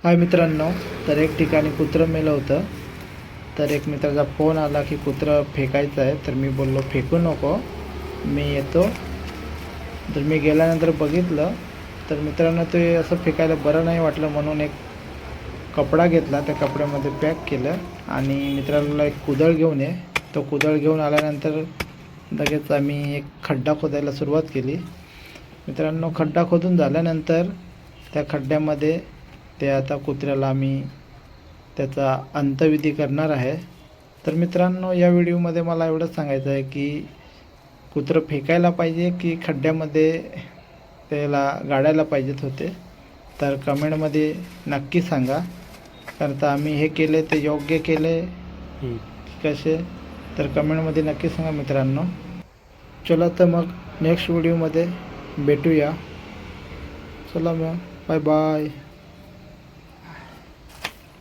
हाय मित्रांनो, तर एक ठिकाणी कुत्रं मेलं होतं. तर एक मित्राचा फोन आला की कुत्रं फेकायचं आहे. तर मी बोललो फेकू नको, मी येतो. तर मी गेल्यानंतर बघितलं, तर मित्रांनो ते असं फेकायला बरं नाही वाटलं, म्हणून एक कपडा घेतला, त्या कपड्यामध्ये पॅक केलं आणि मित्राला एक कुदळ घेऊन ये. तो कुदळ घेऊन आल्यानंतर लगेच आम्ही एक खड्डा खोदायला सुरुवात केली. मित्रांनो, खड्डा खोदून झाल्यानंतर त्या खड्ड्यामध्ये ते आता कुत्र्याला आम्ही त्याचा अंत्यविधी करणार आहे. तर मित्रांनो, या व्हिडिओमध्ये मला एवढंच सांगायचं आहे की कुत्रं फेकायला पाहिजे की खड्ड्यामध्ये त्याला गाडायला पाहिजेत होते. तर कमेंटमध्ये नक्की सांगा. कारण तर आम्ही हे केले ते योग्य केले कसे, तर कमेंटमध्ये नक्की सांगा मित्रांनो. चला तर मग नेक्स्ट व्हिडिओमध्ये भेटूया. चला मग, बाय बाय.